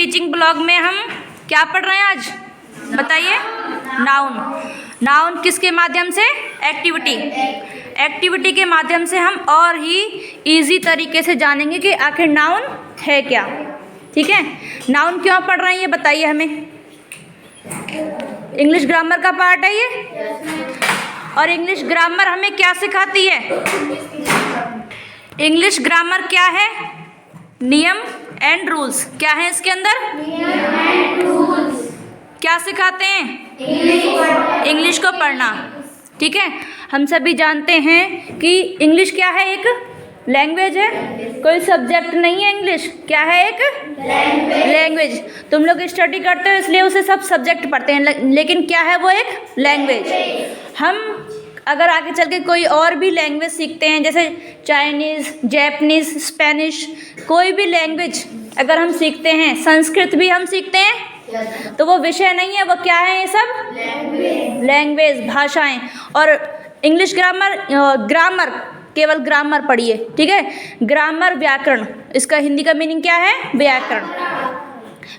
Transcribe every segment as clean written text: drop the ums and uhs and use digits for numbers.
Teaching blog में हम क्या पढ़ रहे हैं आज बताइए? नाउन। नाउन किसके माध्यम से? एक्टिविटी। एक्टिविटी के माध्यम से हम और ही इजी तरीके से जानेंगे कि आखिर नाउन है क्या। ठीक है, नाउन क्यों पढ़ रहे हैं ये बताइए हमें। इंग्लिश ग्रामर का पार्ट है ये, और इंग्लिश ग्रामर हमें क्या सिखाती है? इंग्लिश ग्रामर क्या है? नियम एंड रूल्स। क्या है इसके अंदर? नियम एंड रूल्स। क्या सिखाते हैं? इंग्लिश को पढ़ना। ठीक है, हम सभी जानते हैं कि इंग्लिश क्या है? एक लैंग्वेज है, कोई सब्जेक्ट नहीं है। इंग्लिश क्या है? एक लैंग्वेज। तुम लोग स्टडी करते हो इसलिए उसे सब सब्जेक्ट पढ़ते हैं, लेकिन क्या है वो? एक लैंग्वेज। हम अगर आगे चल के कोई और भी लैंग्वेज सीखते हैं, जैसे चाइनीज़, जैपनीज़, स्पेनिश, कोई भी लैंग्वेज अगर हम सीखते हैं, संस्कृत भी हम सीखते हैं, तो वो विषय नहीं है, वो क्या है? ये सब लैंग्वेज, भाषाएं। और इंग्लिश ग्रामर, ग्रामर केवल ग्रामर पढ़िए। ठीक है, ग्रामर व्याकरण, इसका हिंदी का मीनिंग क्या है? व्याकरण।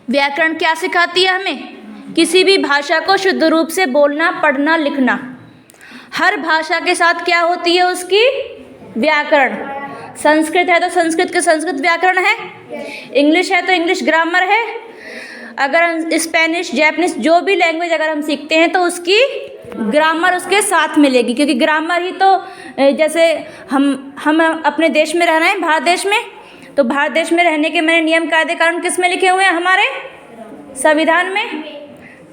व्याकरण क्या सिखाती है हमें? किसी भी भाषा को शुद्ध रूप से बोलना, पढ़ना, लिखना। हर भाषा के साथ क्या होती है उसकी? व्याकरण। संस्कृत है तो संस्कृत के संस्कृत व्याकरण है, इंग्लिश है तो इंग्लिश ग्रामर है। अगर हम स्पेनिश, जैपनीज, जो भी लैंग्वेज अगर हम सीखते हैं तो उसकी ग्रामर उसके साथ मिलेगी, क्योंकि ग्रामर ही तो, जैसे हम अपने देश में रह रहे हैं, भारत देश में, तो भारत देश में रहने के मैंने नियम कायदे कानून किस में लिखे हुए हैं? हमारे संविधान में।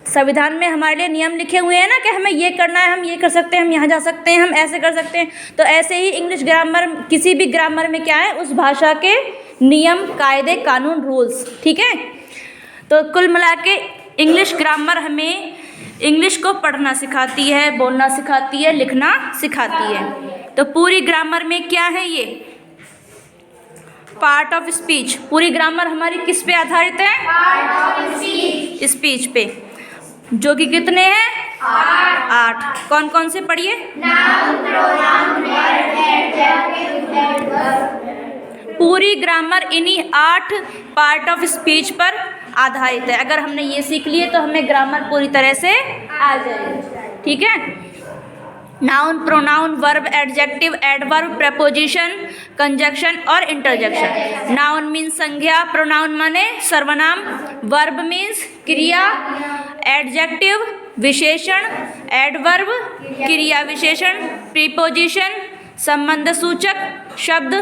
संविधान में हमारे लिए नियम लिखे हुए हैं ना, कि हमें ये करना है, हम ये कर सकते हैं, हम यहाँ जा सकते हैं, हम ऐसे कर सकते हैं। तो ऐसे ही इंग्लिश ग्रामर, किसी भी ग्रामर में क्या है? उस भाषा के नियम, कायदे, कानून, रूल्स। ठीक है, तो कुल मिला के इंग्लिश ग्रामर हमें इंग्लिश को पढ़ना सिखाती है, बोलना सिखाती है, लिखना सिखाती है। तो पूरी ग्रामर में क्या है ये? Part of speech. पूरी ग्रामर हमारी किस पे आधारित है? Part of speech. स्पीच पे, जो कि कितने हैं? 8। कौन कौन से पढ़िए? Noun, pronoun, verb, adjective, adverb. पूरी ग्रामर इन्हीं 8 पार्ट ऑफ स्पीच पर आधारित है। अगर हमने ये सीख लिए तो हमें ग्रामर पूरी तरह से आ जाएगी। ठीक है, noun, pronoun, verb, adjective, adverb, preposition, conjunction और इंटरजेक्शन। नाउन मीन्स संज्ञा, प्रोनाउन माने सर्वनाम, वर्ब मीन्स क्रिया, एडजेक्टिव विशेषण, एडवर्ब क्रिया विशेषण, प्रीपोजिशन संबंध सूचक शब्द,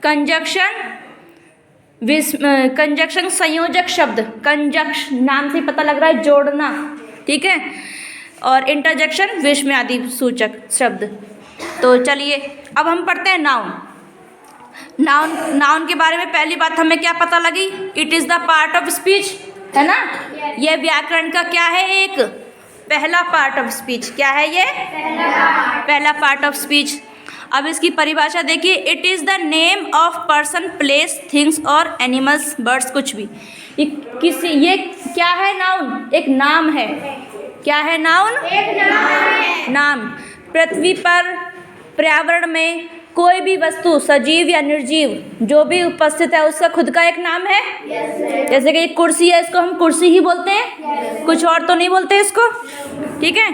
कंजक्शन संयोजक शब्द, कंजक्शन नाम से पता लग रहा है जोड़ना। ठीक है, और इंटरजेक्शन विस्मयादि सूचक शब्द। तो चलिए अब हम पढ़ते हैं नाउन। नाउन के बारे में पहली बात हमें क्या पता लगी? It is the part of speech, है ना। यह व्याकरण का क्या है? एक पहला पार्ट ऑफ स्पीच। क्या है ये? पहला पार्ट ऑफ स्पीच। अब इसकी परिभाषा देखिए, it is the name of person, place, things और एनिमल्स, बर्ड्स, कुछ भी। ये क्या है? नाउन एक नाम है। क्या है नाउन? एक नाम है। नाम। पृथ्वी पर, पर्यावरण में कोई भी वस्तु, सजीव या निर्जीव, जो भी उपस्थित है, उसका खुद का एक नाम है। जैसे कि एक कुर्सी है, इसको हम कुर्सी ही बोलते हैं, कुछ और तो नहीं बोलते इसको। ठीक है,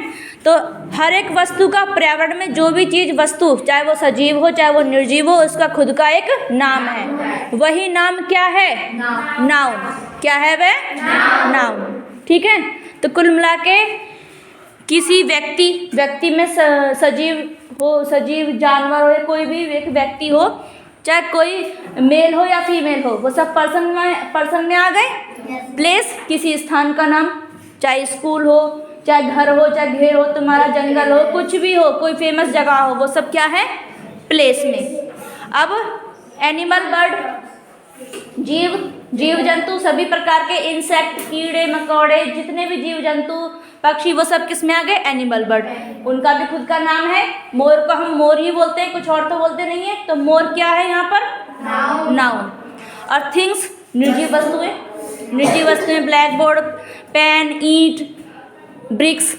तो हर एक वस्तु का, पर्यावरण में जो भी चीज़, वस्तु, चाहे वो सजीव हो चाहे वो निर्जीव हो, उसका खुद का एक नाम है। वही नाम क्या है? नाउन। क्या है वह? नाउन। ठीक है, तो कुल मिला के किसी व्यक्ति में सजीव हो, सजीव जानवर हो, या कोई भी एक व्यक्ति हो, चाहे कोई मेल हो या फीमेल हो, वो सब पर्सन में आ गए। प्लेस किसी स्थान का नाम, चाहे स्कूल हो, चाहे घर हो, चाहे घेर हो, तुम्हारा जंगल हो, कुछ भी हो, कोई फेमस जगह हो, वो सब क्या है? प्लेस में। अब एनिमल, बर्ड, जीव जंतु, सभी प्रकार के इंसेक्ट, कीड़े मकोड़े, जितने भी जीव जंतु, पक्षी, वो सब किस में आ गए? Animal, bird. उनका भी खुद का नाम है। मोर को हम मोर ही बोलते हैं, कुछ और तो बोलते नहीं है। तो मोर क्या है यहाँ पर? नाउन। और थिंग्स निर्जीव वस्तुएं। निर्जीव वस्तुएं ब्लैक बोर्ड, पेन, ईंट, ब्रिक्स,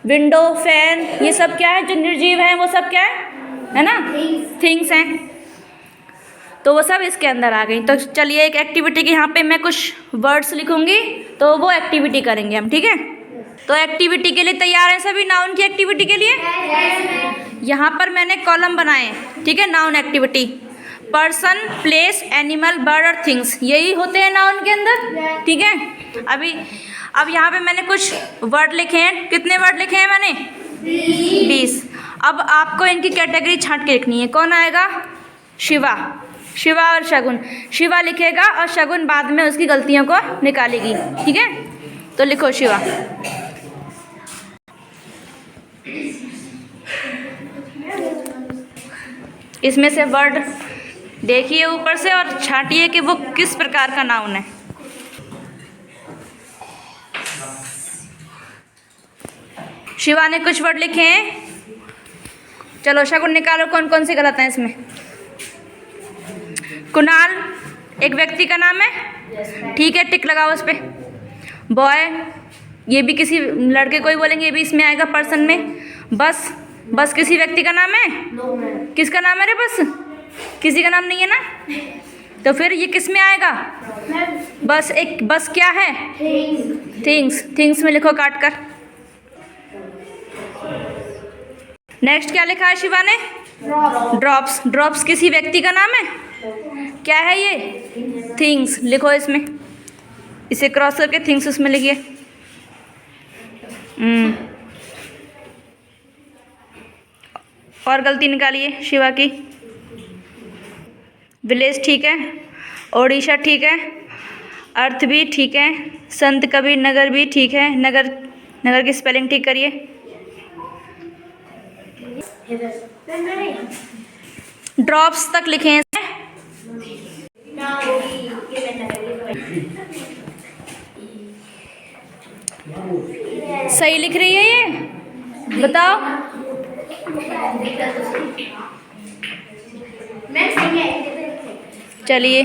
विंडो, फैन, ये सब क्या है? जो निर्जीव हैं वो सब क्या है ना? थिंग्स हैं। तो वो सब इसके अंदर आ गई। तो चलिए एक एक्टिविटी के यहाँ पे मैं कुछ वर्ड्स लिखूंगी, तो वो एक्टिविटी करेंगे हम, ठीक है। तो एक्टिविटी के लिए तैयार हैं सभी, नाउन की एक्टिविटी के लिए। यहाँ पर मैंने कॉलम बनाए, ठीक है, noun activity. Person, place, animal, bird और थिंग्स, यही होते हैं नाउन के अंदर, ठीक है। अब यहाँ पे मैंने कुछ वर्ड लिखे हैं। कितने वर्ड लिखे हैं मैंने? 20। अब आपको इनकी कैटेगरी छांट के लिखनी है। कौन आएगा? शिवा। शिवा और शगुन। शिवा लिखेगा और शगुन बाद में उसकी गलतियों को निकालेगी, ठीक है। तो लिखो शिवा। इसमें से वर्ड देखिए ऊपर से और छांटिए कि वो किस प्रकार का नाउन है। शिवा ने कुछ वर्ड लिखे हैं। चलो शगुन निकालो कौन कौन से गलत हैं इसमें। कुणाल एक व्यक्ति का नाम है, ठीक है, टिक लगाओ उस पर। बॉय, ये भी किसी लड़के को ही बोलेंगे, ये भी इसमें आएगा पर्सन में। बस, बस किसी व्यक्ति का नाम है? किसका नाम है रे? बस किसी का नाम नहीं है ना, तो फिर ये किस में आएगा? बस एक बस क्या है? थिंग्स। थिंग्स में लिखो काट कर। नेक्स्ट क्या लिखा है शिवा ने? ड्रॉप्स। ड्रॉप्स किसी व्यक्ति का नाम है? क्या है ये? थिंग्स। लिखो इसमें, इसे क्रॉस करके थिंग्स उसमें लिखिए। और गलती निकालिए शिवा की। विलेज ठीक है, ओडिशा ठीक है, अर्थ भी ठीक है, संत कबीर नगर भी ठीक है। नगर, नगर की स्पेलिंग ठीक करिए। ड्रॉप्स तक लिखे हैं। सही लिख रही है ये? बताओ। चलिए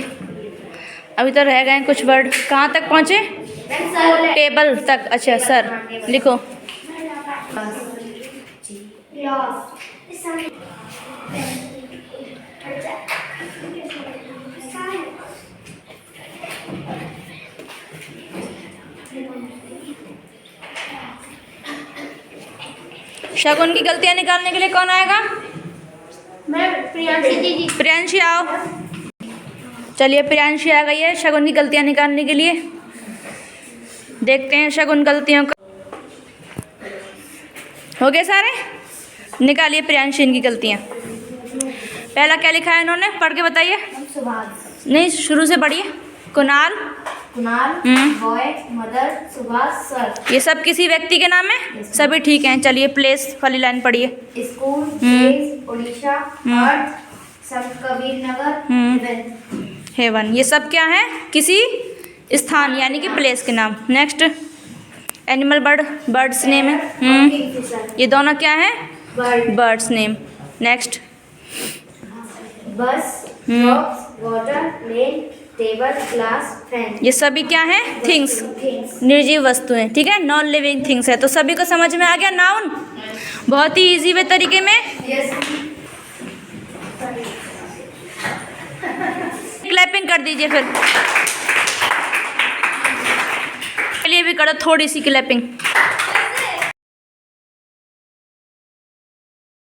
अभी तो रह गए कुछ वर्ड। कहाँ तक पहुँचे? टेबल तक। अच्छा सर, लिखो। शगुन की गलतियाँ निकालने के लिए कौन आएगा? मैं प्रियांशी दीदी। प्रियांशी आओ। चलिए प्रियांशी आ गई है शगुन की गलतियाँ निकालने के लिए। देखते हैं शगुन गलतियों का। हो गए सारे? निकालिए प्रियांशी इनकी गलतियाँ। पहला क्या लिखा है इन्होंने? पढ़ के बताइए। सुभाष। नहीं, शुरू से पढ़िए। Kunal, boy, mother, Subhash, sir. ये सब किसी व्यक्ति के नाम है? सभी ठीक हैं। चलिए प्लेस वाली लाइन पढ़िए। स्कूल, प्लेस, उड़ीसा, अर्थ, संत कबीर नगर, हेवन। ये सब क्या है? किसी स्थान यानी कि प्लेस के नाम। Next animal, bird, birds name है। ये दोनों क्या है? Birds name. Next bus, box, water, plane, table, class, fan. ये सभी क्या है? थिंग्स, निर्जीव वस्तुएं, ठीक है, नॉन लिविंग थिंग्स है। तो सभी को समझ में आ गया नाउन? बहुत ही इजी वे तरीके में। क्लैपिंग कर दीजिए फिर। लिए भी करो थोड़ी सी क्लैपिंग।